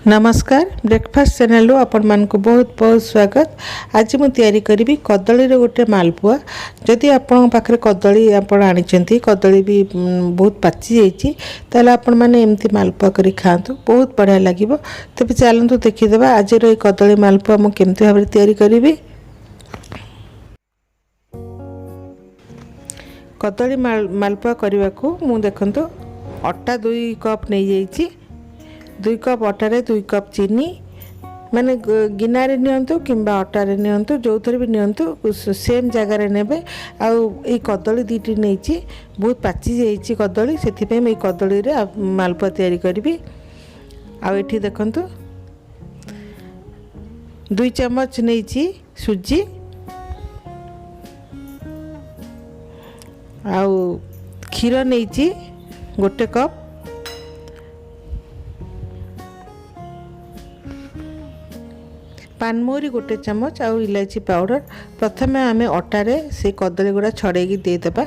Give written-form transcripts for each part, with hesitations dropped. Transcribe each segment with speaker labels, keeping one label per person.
Speaker 1: नमस्कार breakfast channel आपण मानक बहुत बहुत स्वागत। आज मु तैयारी करी कदली गोटे मालपुआ। जदि आपण पाखे कदली आपण आनी कदली भी बहुत पाची जाइए ताले आपण मैंने एमती मालपुआ करी खातु, बहुत बढ़िया लगे। तेज चलतु देखीदे आज ये कदली मालपुआ मु केमती भाव तैयारी करी। कदली मालपुआ करने को मु देखु अटा 2 कप नहीं जाइए। 2 कप अटारे 2 कप चीनी माने गिनारे नियंतु किंबा अटारे नियंतु जो थरे भी नियंतु सेम जगह रे नेबे। आउ ए कदली दीटी नेची बहुत पाची जाइछि कदली, सेथि पे मैं कदली रे मालपुआ तैयारी करबी। आउ एठी देखंतु 2 चम्मच नेची सुजी, आउ क्षीर नेची 1 कप, पानमोरी 1 चम्मच, आउ इलायची पाउडर। प्रथमे आम अटारे से कदली गुड़ा छड़ेकी देदेबा।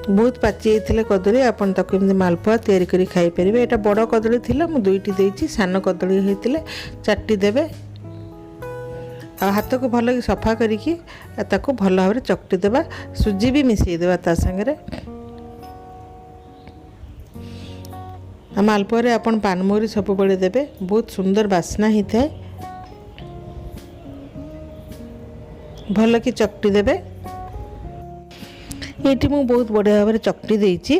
Speaker 1: बहुत पाची जाइए कदली, आपन ताको एमती मालपुआ तैयारी करी खाई परिबे। एटा बड़ कदली थिला मु 2टी देइछि, सान कदली हेतिले 4टी देबे। आ हाथ को भल सफा करिकी ताको भल भाव चकटी देबा। सुजी भी मिसई देबा ता संगे। मालपुआ रे आपण पानमोरी सब बड़े देबे, बहुत सुंदर बास्ना ही थाए। भल कि चकटी देबे। ये मु बहुत बढ़िया भाव चकटी देइछि।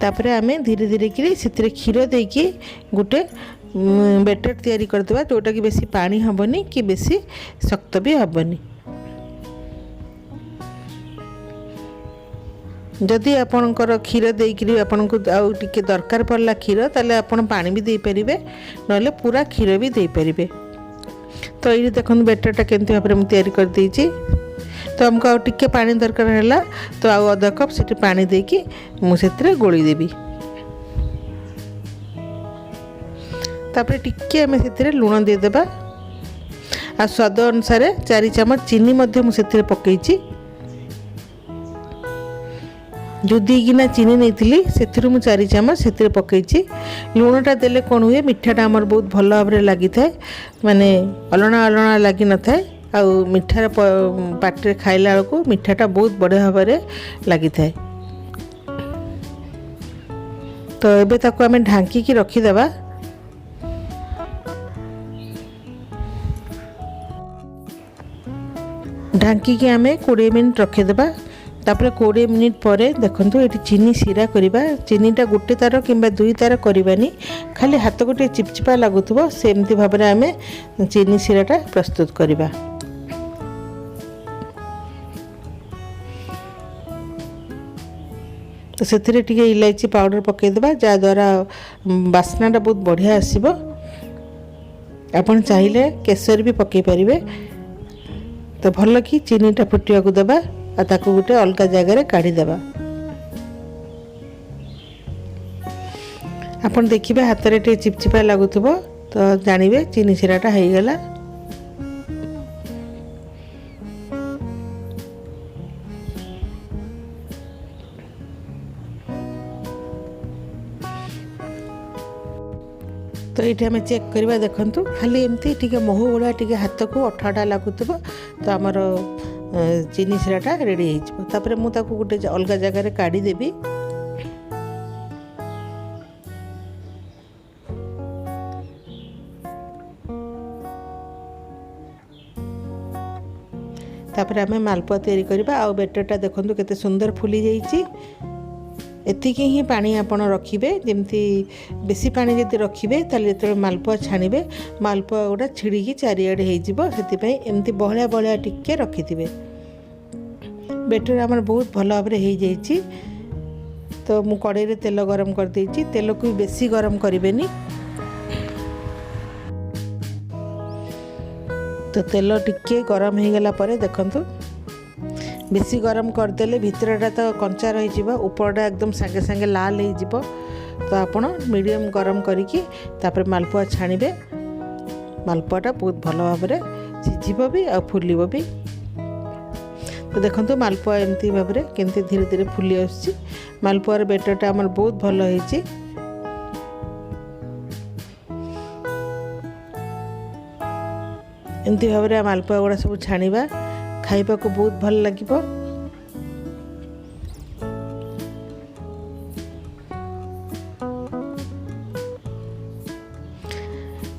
Speaker 1: तापरे आमे धीरे धीरे कि सितरे क्षीर देकी गोटे बेटर तैयारी करदेबा, जोटा कि बेसी पानी हबनी कि बेसी शक्त भी हबनी। जदि आपणकर क्षीर देकरी आपन को आउ टिके दरकार पड़ला क्षीर, ताले आपण पानी भी दे परिबे, नले पूरा क्षीर भी दे परिबे। तो ये देखन बेटरटा केमती भाबरे मु तैयारी कर देइछि। तो हमको आउ टिके पानी दरकार हैला, तो आउ आधा कप सेठी पानी देकी मु सेतरे गोली देबी। तापरे टिके हमें सेतरे लूण दे देबा। आ स्वाद अनुसार 4 चम्मच चीनी मध्य मु सेतरे पकेइछि। जो 2 गिना चीनी नहीं से मु 4 चम्मच से पकई। लुणटा देले कौन हुए मिठाटा आमर बहुत भल भाव लगी थाए, माने अलणा अलणा लगी न थाए। आउ मिठार पाटे खाइला बेलू मिठाटा बहुत बढ़िया भाव लगी थाए। तो एबे ताको आमे ढांकी की रखीदेबा। ढांकी की आमे 20 मिनट रखीदेबा। तापर 20 मिनिट पर देखंतु ये चीनी सीरा करवा। चीनीटा 1 तार किंबा 2 तार करवानी, खाली हाथ को चिपचिपा लगुथबो सेमती भाव में आमे चीनी सीराटा प्रस्तुत करवा। तो सेथिरे टिके इलायची पाउडर पकेदेबा, जा द्वारा बास्नाटा बहुत बढ़िया आसीबो। आपन चाहिले केसर भी पकई परिबे। तो भल कि चीनीटा फुटिया को देबा, ताको गोटे अलग जगह काढ़ी देबा। आपन देखिबे हाथ रे टे चिपचिपा लागुथबो, तो जानिबे चीनी सीराटा हो गला। तो ये आम चेक करवा। देखंतु खाली एमती टिके महू गुड़ा टिके हाथ को अठा अठा लागुथबो, तो आमर चीनी सीराटा रेडी होतापर मु ताको गोटे अलग जगह काढ़ी देबी। तापर आमे मालपुआ तैयारी करबा। आ बेटरटा देखंतु केते सुंदर फुली जाइछि। एतिकी ही पानी आपण रखिबे, जेमती बेसी पानी जदि रखिबे ताले जेते मालपुआ छानिबे मालपुआ गोटा छिड़ीकी चारिआडे हो जिवो। सेति पई एमती बहळिया बहळिया टिके रखिथिबे। बेटर आमर बहुत भल भाव हो जाइछि। तो मु कड़ाई रे तेल गरम कर देइछि। तेल को बेसी गरम करिवेनी। तो तेल टिके गरम हो गला परे देखंतु बेसी गरम करदेले भितरटा तो कंचा रही जिवो, ऊपरटा एकदम संगे संगे लाल हो जिवो। तो आपण मीडियम गरम करिकी तापर मालपुआ छाणिबे। मालपुआटा बहुत भल भाव सिझिबो भी आ फुलिबो भी। तो देखो मालपुआ एमती भाव में केमती धीरे धीरे फुली आसुची। मालपुआर बेटरटा आमर बहुत भल होईची। एमती भाव में मालपुआ गुड़ा सब छाणिबा, खाइबा को बहुत भल लागिबो।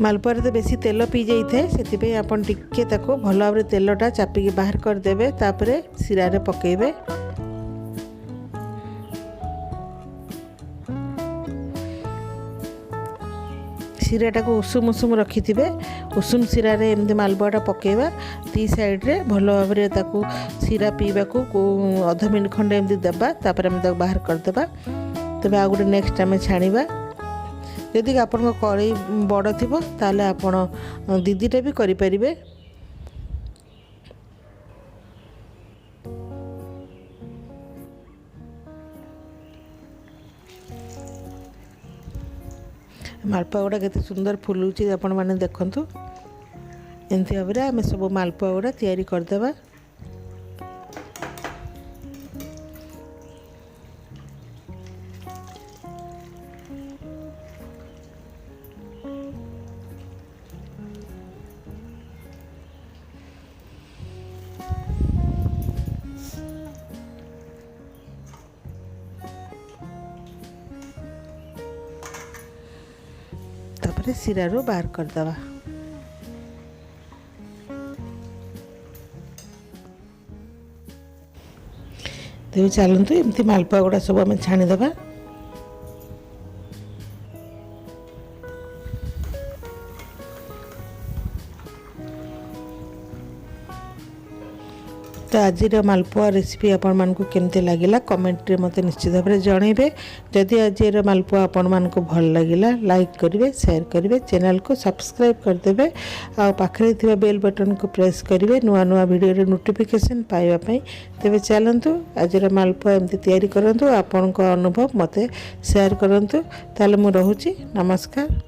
Speaker 1: मालपुआर तो बेसी तेल पी जाए से आपन टिके ताको भल भाव तेलटा चापिकी बाहर करदेवे। तापरे सिरा रे पकेबे। सिराटा को उषुम उषुम रखि थे, उषुम सिरा रे एमती मालपुआटा पकेबा। दी साइड रे भल भाव में ताको सिरा पीवा को अध मिनिट खंडे एमती देबा। तापर हम ताको बाहर करदेबा। तबे आ गोटे नेक्स्ट आम छाणिबा। यदि आपन कड़ाई बड़ थी ताले आपण दीदीटा भी करें। मालपुआ गुड़ा केते सुंदर फुलुची आपण माने देखंतु। एमती भाव में आम सब मालपुआ गुड़ा तैयारी करदेबा। तापरे सिरारू बाहर करदेवा। तेज चलतु एमती मालपुआ गुड़ा सब आम छाणीदेवा। तो आज मालपुआ रेसिपी आपण मानकु केमते लागिला कमेंट रे मते निश्चित भाव में जनइबे। जदि आज मालपुआ आपण मानकु भल लागिला लाइक करिवे, शेयर करिवे, चैनल को सब्सक्राइब करदेवे। आ पाखरे थिबा बेल बटन को प्रेस करिवे नुआ नुआ वीडियो रे नोटिफिकेशन पाइबा पई। तेबे चलंतु आज मालपुआ एमती तैयारी करंतु। आपन को अनुभव मते शेयर करंतु। ताले मु रहूची। नमस्कार।